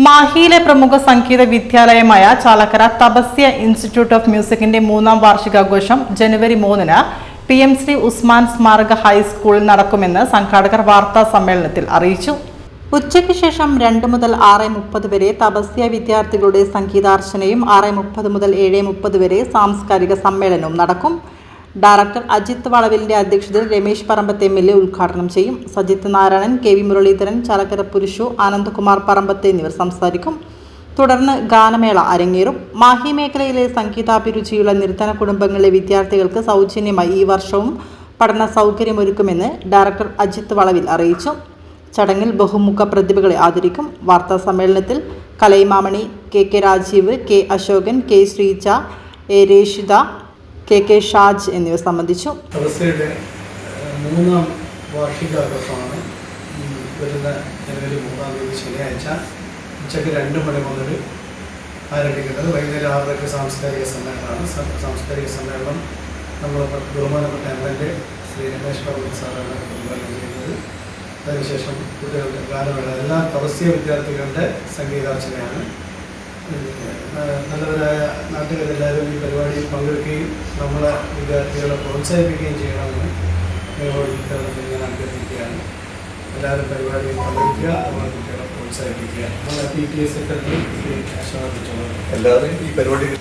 മാഹിയിലെ പ്രമുഖ സംഗീത വിദ്യാലയമായ ചാലക്കര തപസ്യ ഇൻസ്റ്റിറ്റ്യൂട്ട് ഓഫ് മ്യൂസിക്കിന്റെ 3ാം വാർഷികാഘോഷം ജനുവരി 3-ന് PM ശ്രീ ഉസ്മാൻ സ്മാരക ഹൈസ്കൂളിൽ നടക്കുമെന്ന് സംഘാടകർ വാർത്താ സമ്മേളനത്തിൽ അറിയിച്ചു. ഉച്ചയ്ക്ക് ശേഷം 2 മുതൽ 6:30 വരെ തപസ്യ വിദ്യാർത്ഥികളുടെ സംഗീതാർച്ചനയും 6:30 മുതൽ 7:30 വരെ സാംസ്കാരിക സമ്മേളനവും നടക്കും. ഡയറക്ടർ അജിത് വളവിലിന്റെ അധ്യക്ഷതയിൽ രമേശ് പറമ്പത്ത് MLA ഉദ്ഘാടനം ചെയ്യും. സജിത് നാരായണൻ, KV മുരളീധരൻ, ചാലക്കര പുരുഷു, ആനന്ദകുമാർ പറമ്പത്ത് എന്നിവർ സംസാരിക്കും. തുടർന്ന് ഗാനമേള അരങ്ങേറും. മാഹി മേഖലയിലെ സംഗീതാഭിരുചിയുള്ള നിർധന കുടുംബങ്ങളിലെ വിദ്യാർത്ഥികൾക്ക് സൗജന്യമായി ഈ വർഷവും പഠന സൗകര്യമൊരുക്കുമെന്ന് ഡയറക്ടർ അജിത് വളവിൽ അറിയിച്ചു. ചടങ്ങിൽ ബഹുമുഖ പ്രതിഭകളെ ആദരിക്കും. വാർത്താ സമ്മേളനത്തിൽ Kalaimamani, KK Rajeev, K Ashokan, K Sreeja, A രേഷിത, KK Shaj എന്നിവർ സംബന്ധിച്ചു. തപസ്യയുടെ 3ാം വാർഷികാഘോഷമാണ് വരുന്ന ജനുവരി 3-ാം തീയതി ശനിയാഴ്ച ഉച്ചയ്ക്ക് 2 മണി മുതൽ ആരംഭിക്കുന്നത്. വൈകുന്നേരം 6:00 സാംസ്കാരിക സമ്മേളനമാണ്. സാംസ്കാരിക സമ്മേളനം നമ്മൾ ബഹുമാനപ്പെട്ട MLA ശ്രീ രമേശ് പറമ്പത്ത് സാറാണ് ഉദ്ഘാടനം ചെയ്യുന്നത്. അതിനുശേഷം കുട്ടികളുടെ ഗാനമേള എല്ലാ തപസ്യ വിദ്യാർത്ഥികളുടെ സംഗീതാർച്ചനയാണ്. നല്ലവരായ നാട്ടുകാരെല്ലാവരും ഈ പരിപാടിയിൽ പങ്കെടുക്കുകയും നമ്മളെ വിദ്യാർത്ഥികളെ പ്രോത്സാഹിപ്പിക്കുകയും ചെയ്യണമെന്ന് നിയമോപകരണത്തിൽ ഞാൻ അഭ്യർത്ഥിക്കുകയാണ്. എല്ലാവരും പരിപാടിയിൽ പങ്കെടുക്കുക, നമ്മളെ കുട്ടികളെ പ്രോത്സാഹിപ്പിക്കുക. നമ്മളെ PTA സെക്രട്ടറി ശ്രീ അശോകൻ എല്ലാവരും ഈ പരിപാടിയിൽ